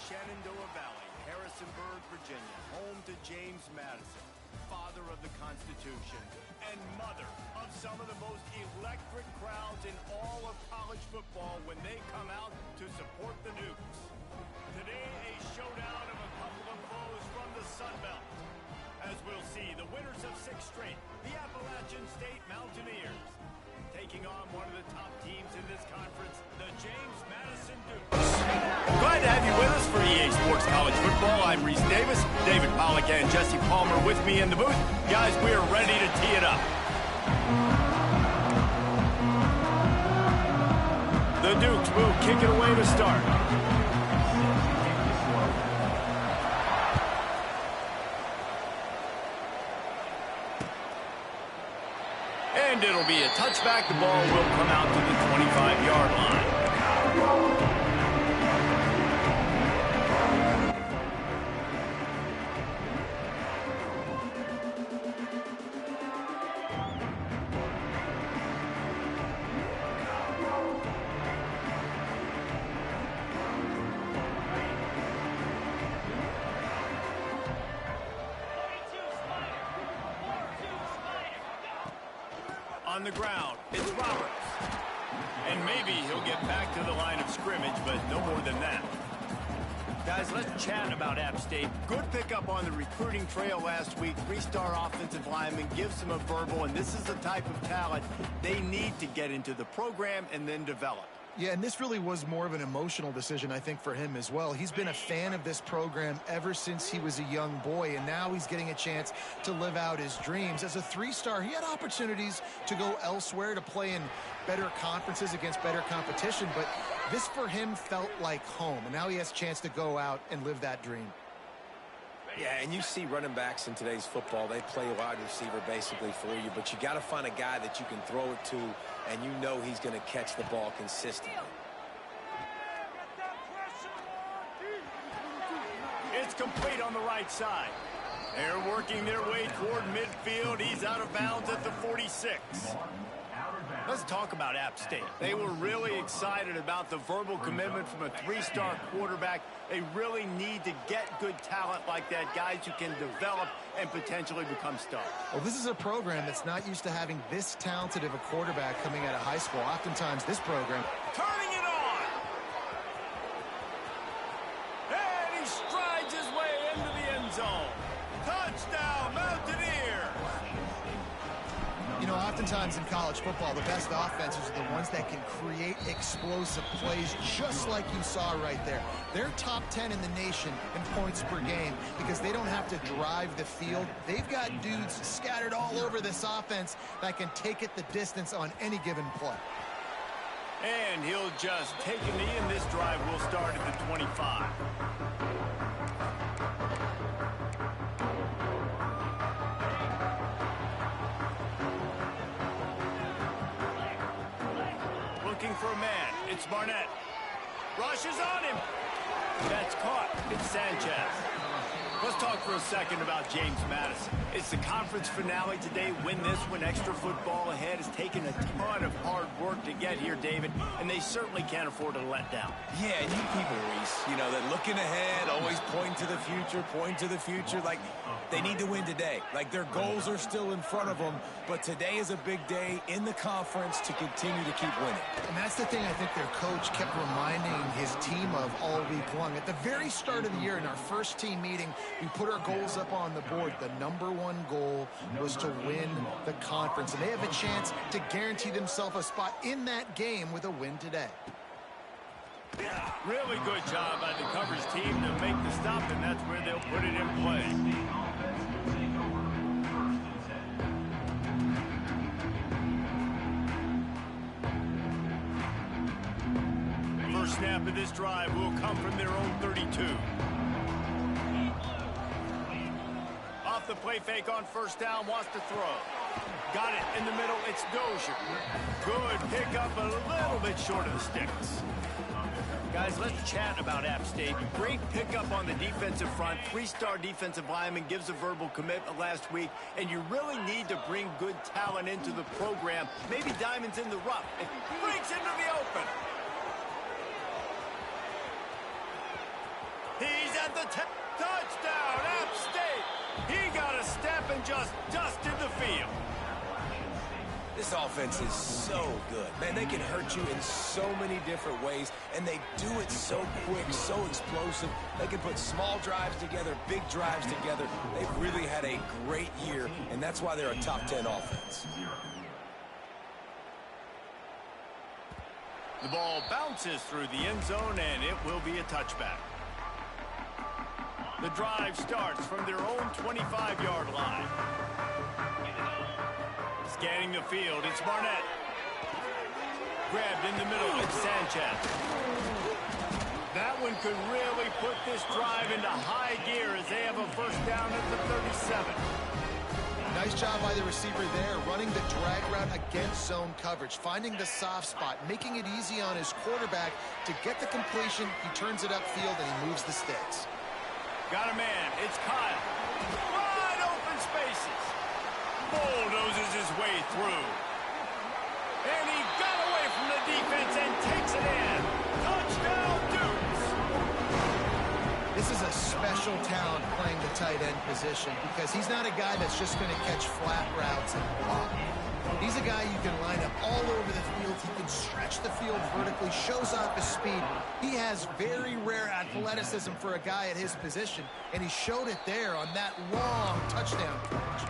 Shenandoah Valley, Harrisonburg, Virginia, home to James Madison, father of the Constitution, and mother of some of the most electric crowds in all of college football when they come out to support the Nukes. Today, a showdown of a couple of foes from the Sun Belt, as we'll see the winners of 6 straight, the Appalachian State Mountaineers, taking on one of the top teams in this conference, the James Madison Dukes. Glad to have you with us for EA Sports College Football. I'm Reese Davis, David Pollack and Jesse Palmer with me in the booth. Guys, we are ready to tee it up. The Dukes will kick it away to start. And it'll be a touchback. The ball will come out to the 25-yard line. On the ground, it's Roberts. And maybe he'll get back to the line of scrimmage, but no more than that. Guys, let's chat about App State. Good pickup on the recruiting trail last week. 3-star offensive lineman gives them a verbal, and this is the type of talent they need to get into the program and then develop. Yeah, and this really was more of an emotional decision, I think, for him as well. He's been a fan of this program ever since he was a young boy, and now he's getting a chance to live out his dreams. As a 3-star, he had opportunities to go elsewhere, to play in better conferences against better competition, but this for him felt like home, and now he has a chance to go out and live that dream. Yeah, and you see running backs in today's football, they play wide receiver basically for you, but you got to find a guy that you can throw it to, and you know he's going to catch the ball consistently. It's complete on the right side. They're working their way toward midfield. He's out of bounds at the 46. Let's talk about App State. They were really excited about the verbal commitment from a 3-star quarterback. They really need to get good talent like that, guys who can develop and potentially become stars. Well, this is a program that's not used to having this talented of a quarterback coming out of high school. Oftentimes, this program... Turning it on! And he strides his way into the end zone. Touchdown, Mountaineers! You know, oftentimes in college football, the best offenses are the ones that can create explosive plays, just like you saw right there. They're top 10 in the nation in points per game because they don't have to drive the field. They've got dudes scattered all over this offense that can take it the distance on any given play. And he'll just take a knee, and this drive will start at the 25. Looking for a man. It's Barnett. Rushes on him. That's caught. It's Sanchez. Let's talk for a second about James Madison. It's the conference finale today. Win this one. Extra football ahead. Has taken a ton of hard work to get here, David, and they certainly can't afford to let down. Yeah, and you people, Reese, you know, they're looking ahead, always pointing to the future, like they need to win today. Like their goals are still in front of them, but today is a big day in the conference to continue to keep winning. And that's the thing I think their coach kept reminding his team of all week long. At the very start of the year in our first team meeting, we put our goals up on the board. The #1 goal was to win the conference, and they have a chance to guarantee themselves a spot in that game with a win today. Really good job by the coverage team to make the stop, and that's where they'll put it in play. First snap of this drive will come from their own 32. Off the play fake on first down, wants to throw. Got it in the middle, it's Dozier. Good pickup, a little bit short of the sticks. Guys, let's chat about App State. Great pickup on the defensive front. 3-star defensive lineman gives a verbal commitment last week, and you really need to bring good talent into the program. Maybe diamonds in the rough. It breaks into the open. Touchdown, App State. He got a step and just dusted the field. This offense is so good. Man, they can hurt you in so many different ways, and they do it so quick, so explosive. They can put small drives together, big drives together. They've really had a great year, and that's why they're a top 10 offense. The ball bounces through the end zone, and it will be a touchback. The drive starts from their own 25-yard line. Scanning the field, it's Barnett. Grabbed in the middle, it's Sanchez. That one could really put this drive into high gear as they have a first down at the 37. Nice job by the receiver there, running the drag route against zone coverage, finding the soft spot, making it easy on his quarterback to get the completion. He turns it upfield and he moves the sticks. Got a man, it's Kyle. Wide open spaces. Bulldozes his way through. And he got away from the defense and takes it in. Touchdown, Dukes! This is a special talent playing the tight end position because he's not a guy that's just going to catch flat routes and block. He's a guy you can line up all over the field. He can stretch the field vertically, shows off his speed. He has very rare athleticism for a guy at his position, and he showed it there on that long touchdown catch.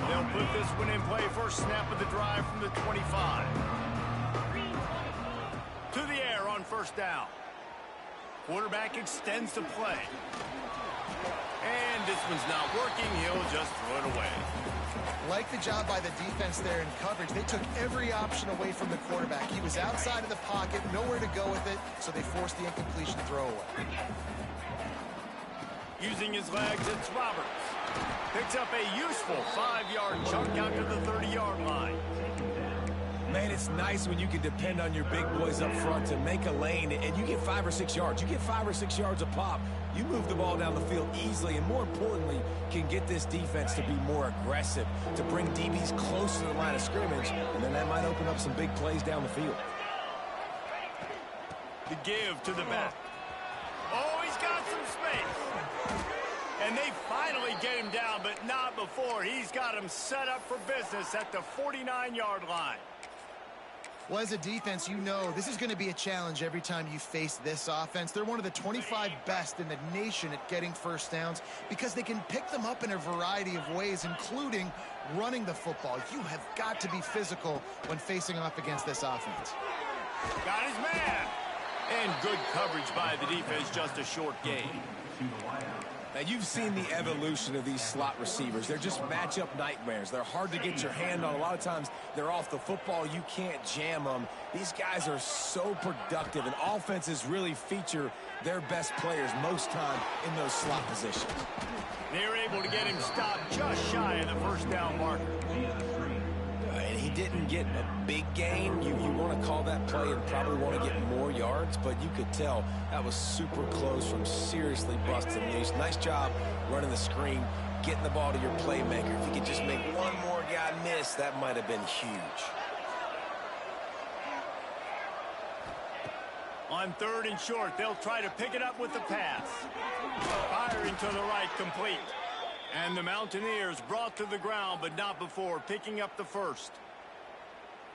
They'll put this one in play. First snap of the drive from the 25. To the air on first down. Quarterback extends the play. And this one's not working. He'll just throw it away. Like the job by the defense there in coverage. They took every option away from the quarterback. He was outside of the pocket, nowhere to go with it, so they forced the incompletion throwaway. Using his legs, it's Roberts. Picks up a useful 5-yard chunk out to the 30-yard line. Man, it's nice when you can depend on your big boys up front to make a lane, and you get 5 or 6 yards. You get 5 or 6 yards a pop. You move the ball down the field easily, and more importantly, can get this defense to be more aggressive, to bring DBs close to the line of scrimmage, and then that might open up some big plays down the field. The give to the back. Oh, he's got some space. And they finally get him down, but not before. He's got him set up for business at the 49-yard line. Well, as a defense, you know this is going to be a challenge every time you face this offense. They're one of the 25 best in the nation at getting first downs because they can pick them up in a variety of ways, including running the football. You have got to be physical when facing off against this offense. Got his man. And good coverage by the defense, just a short gain. Now, you've seen the evolution of these slot receivers. They're just matchup nightmares. They're hard to get your hand on. A lot of times, they're off the football. You can't jam them. These guys are so productive, and offenses really feature their best players most time in those slot positions. They're able to get him stopped just shy of the first down marker. And he didn't get a big gain. You want to call that play and probably want to get more yards, but you could tell that was super close from seriously busting loose. Nice job running the screen, getting the ball to your playmaker. If you could just make one more guy miss, that might have been huge. On third and short, they'll try to pick it up with the pass. Firing to the right, complete. And the Mountaineers brought to the ground, but not before picking up the first.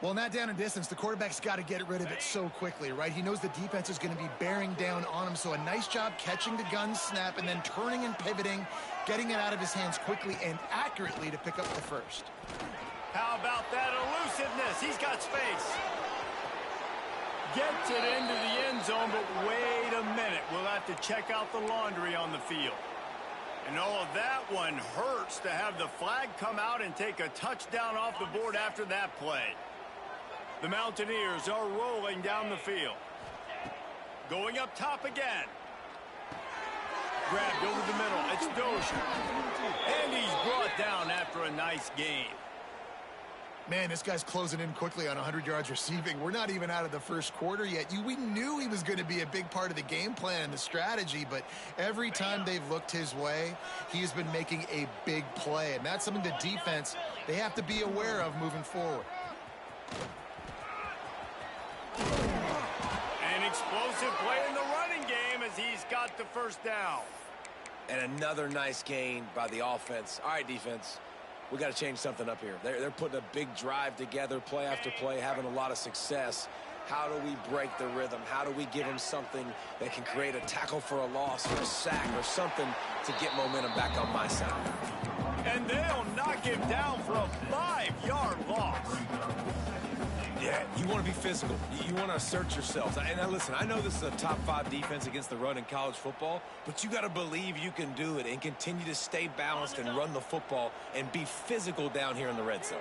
Well, in that down and distance, the quarterback's got to get rid of it so quickly, right? He knows the defense is going to be bearing down on him, so a nice job catching the gun snap and then turning and pivoting, getting it out of his hands quickly and accurately to pick up the first. How about that elusiveness? He's got space. Gets it into the end zone, but wait a minute. We'll have to check out the laundry on the field. And oh, that one hurts to have the flag come out and take a touchdown off the board after that play. The Mountaineers are rolling down the field. Going up top again. Grabbed over the middle. It's Dozier. And he's brought down after a nice gain. Man, this guy's closing in quickly on 100 yards receiving. We're not even out of the first quarter yet. We knew he was going to be a big part of the game plan and the strategy, but every time they've looked his way, he has been making a big play, and that's something the defense, they have to be aware of moving forward. And explosive play in the running game as he's got the first down. And another nice gain by the offense. All right, defense, we got to change something up here. They're putting a big drive together, play after play, having a lot of success. How do we break the rhythm? How do we give them something that can create a tackle for a loss or a sack or something to get momentum back on my side? And they'll knock him down for a 5-yard loss. Yeah, you want to be physical. You want to assert yourselves. And now listen, I know this is a top 5 defense against the run in college football, but you got to believe you can do it and continue to stay balanced and run the football and be physical down here in the red zone.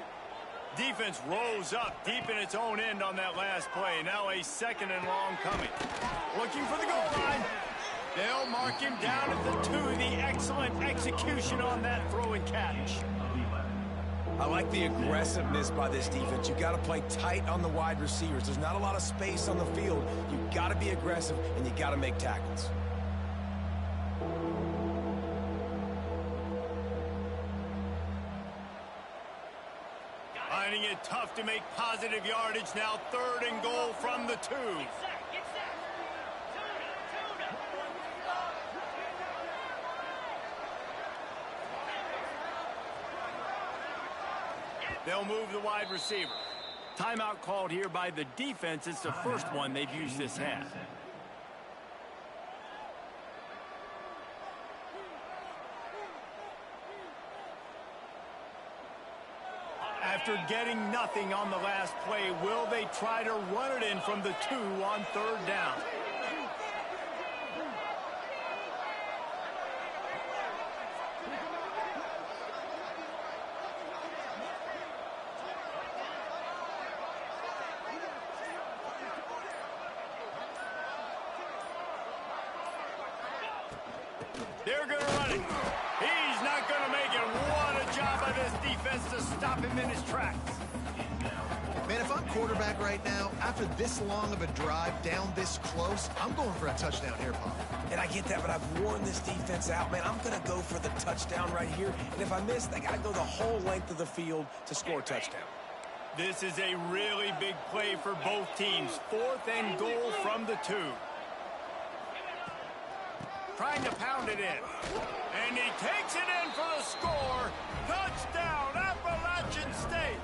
Defense rose up deep in its own end on that last play. Now a 2nd and long coming. Looking for the goal line. They'll mark him down at the 2. The excellent execution on that throw and catch. I like the aggressiveness by this defense. You got to play tight on the wide receivers. There's not a lot of space on the field. You got to be aggressive and you got to make tackles. Finding it tough to make positive yardage now. 3rd and goal from the 2. They'll move the wide receiver. Timeout called here by the defense. It's the first one they've used this half. After getting nothing on the last play, will they try to run it in from the 2 on 3rd down? They're going to run it. He's not going to make it. What a job by this defense to stop him in his tracks. Man, if I'm quarterback right now, after this long of a drive down this close, I'm going for a touchdown here, Pop. And I get that, but I've worn this defense out, man. I'm going to go for the touchdown right here. And if I miss, they got to go the whole length of the field to score a touchdown. This is a really big play for both teams. 4th and goal from the 2. Trying to pound it in. And he takes it in for the score. Touchdown, Appalachian State.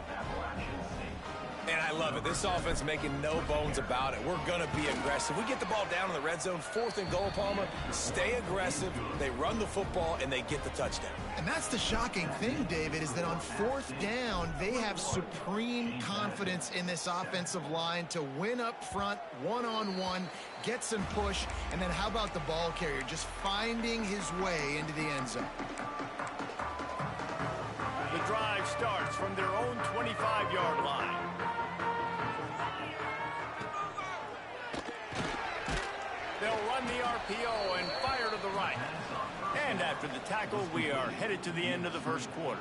And I love it. This offense making no bones about it. We're going to be aggressive. We get the ball down in the red zone, 4th and goal, Palmer. Stay aggressive. They run the football, and they get the touchdown. And that's the shocking thing, David, is that on 4th down, they have supreme confidence in this offensive line to win up front, one-on-one, get some push, and then how about the ball carrier just finding his way into the end zone? The drive starts from their own 25-yard line. They'll run the RPO and fire to the right. And after the tackle, we are headed to the end of the first quarter.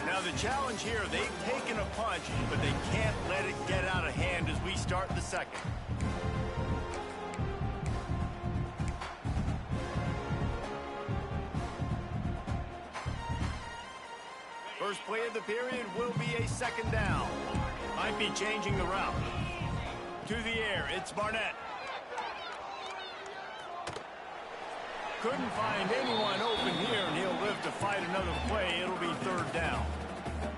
Now the challenge here, they've taken a punch, but they can't let it get out of hand as we start the second. First play of the period will be a 2nd down. Might be changing the route. To the air, it's Barnett. Couldn't find anyone open here, and he'll live to fight another play. It'll be 3rd down.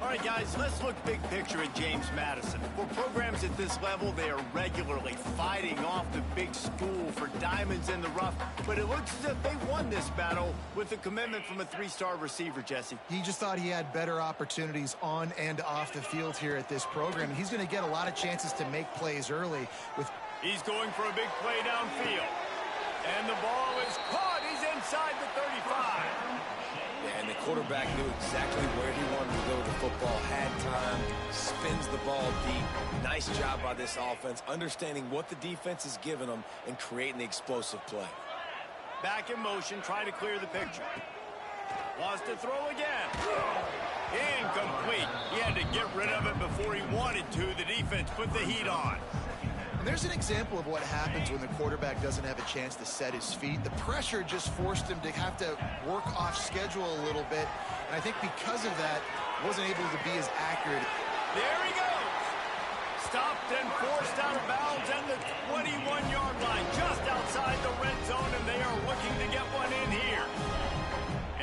All right, guys, let's look big picture at James Madison. For programs at this level, they are regularly fighting off the big school for diamonds in the rough, but it looks as if they won this battle with a commitment from a 3-star receiver, Jesse. He just thought he had better opportunities on and off the field here at this program. He's going to get a lot of chances to make plays early. He's going for a big play downfield. And the ball is caught. He's inside the 35. And the quarterback knew exactly where he wanted to go with the football, had time, spins the ball deep. Nice job by this offense, understanding what the defense is giving them and creating the explosive play. Back in motion, trying to clear the picture. Wants to throw again. Incomplete. He had to get rid of it before he wanted to. The defense put the heat on. And there's an example of what happens when the quarterback doesn't have a chance to set his feet. The pressure just forced him to have to work off schedule a little bit. And I think because of that, wasn't able to be as accurate. There he goes. Stopped and forced out of bounds at the 21-yard line, just outside the red zone, and they are looking to get one in here.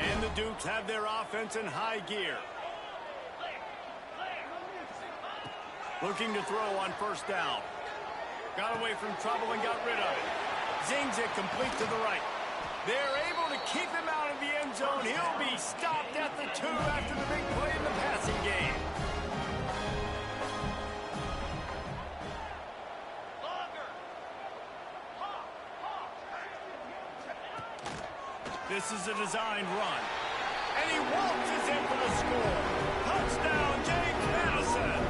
And the Dukes have their offense in high gear. Looking to throw on first down. Got away from trouble and got rid of it. Zings it complete to the right. They're able to keep him out of the end zone. He'll be stopped at the 2 after the big play in the passing game. This is a designed run. And he waltzes in for the score. Touchdown, James Madison.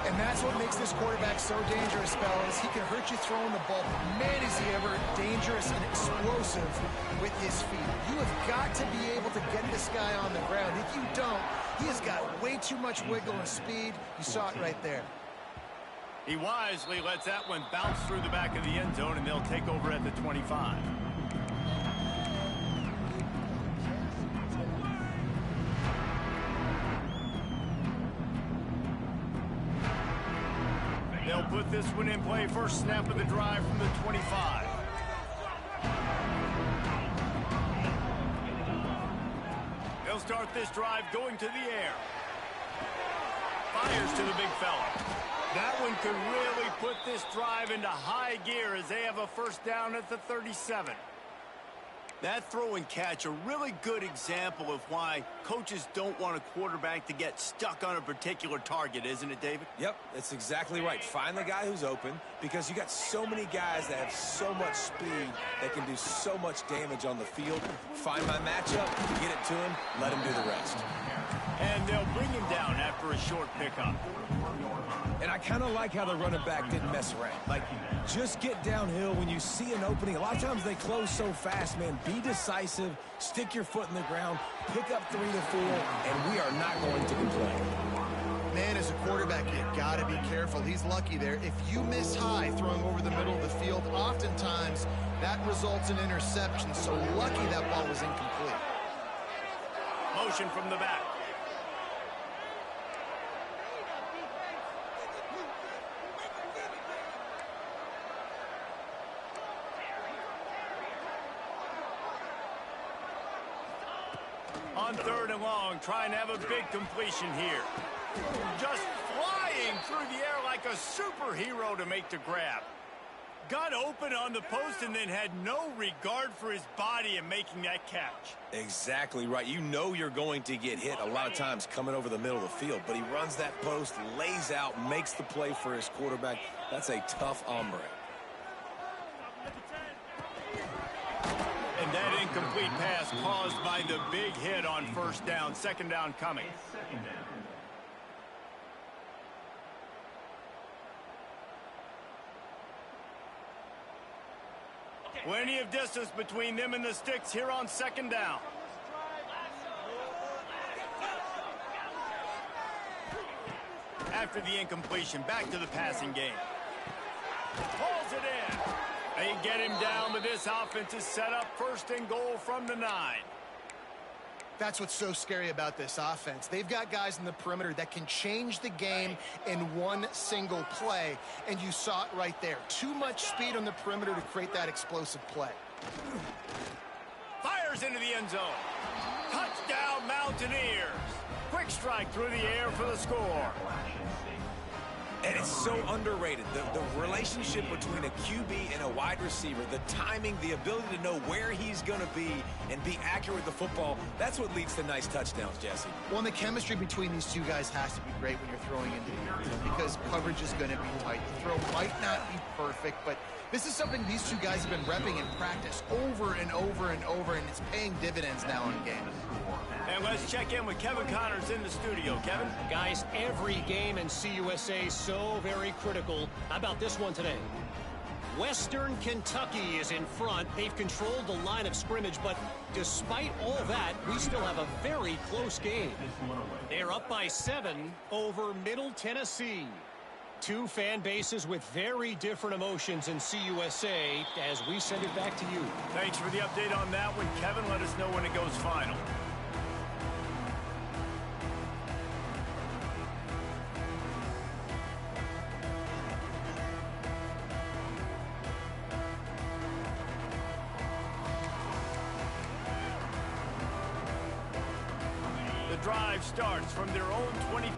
And that's what makes this quarterback so dangerous, fellas. He can hurt you throwing the ball. Man, is he ever dangerous and explosive with his feet. You have got to be able to get this guy on the ground. If you don't, he has got way too much wiggle and speed. You saw it right there. He wisely lets that one bounce through the back of the end zone, and they'll take over at the 25. They'll put this one in play. First snap of the drive from the 25. They'll start this drive going to the air. Fires to the big fella. That one could really put this drive into high gear as they have a first down at the 37. That throw and catch, a really good example of why coaches don't want a quarterback to get stuck on a particular target, isn't it, David? Yep, that's exactly right. Find the guy who's open, because you got so many guys that have so much speed that can do so much damage on the field. Find my matchup, get it to him, let him do the rest. And they'll bring him down after a short pickup. And I kind of like how the running back didn't mess around. Like, just get downhill when you see an opening. A lot of times they close so fast, man. Be decisive, stick your foot in the ground, pick up 3 to 4, and we are not going to complain. Man, as a quarterback, you got to be careful. He's lucky there. If you miss high throwing over the middle of the field, oftentimes that results in interception. So lucky that ball was incomplete. Motion from the back. On 3rd and long, trying to have a big completion here. Just flying through the air like a superhero to make the grab. Got open on the post and then had no regard for his body in making that catch. Exactly right. You know you're going to get hit a lot of times coming over the middle of the field, but he runs that post, lays out, makes the play for his quarterback. That's a tough hombre. And that incomplete pass caused by the big hit on first down. Second down coming. Plenty of distance between them and the sticks here on second down. After the incompletion, back to the passing game. Pulls it in. They get him down, but this offense is set up 1st and goal from the 9. That's what's so scary about this offense. They've got guys in the perimeter that can change the game in one single play, and you saw it right there. Too much speed on the perimeter to create that explosive play. Fires into the end zone. Touchdown, Mountaineers. Quick strike through the air for the score. And it's so underrated. The relationship between a QB and a wide receiver, the timing, the ability to know where he's going to be and be accurate with the football, that's what leads to nice touchdowns, Jesse. Well, and the chemistry between these two guys has to be great when you're throwing into the end zone because coverage is going to be tight. The throw might not be perfect, but this is something these two guys have been repping in practice over and over and over, and it's paying dividends now in games. And let's check in with Kevin Connors in the studio. Kevin? Guys, every game in CUSA so very critical. How about this one today? Western Kentucky is in front. They've controlled the line of scrimmage, but despite all that, we still have a very close game. They're up by 7 over Middle Tennessee. Two fan bases with very different emotions in CUSA as we send it back to you. Thanks for the update on that one, Kevin. Let us know when it goes final. The drive starts from their own 20.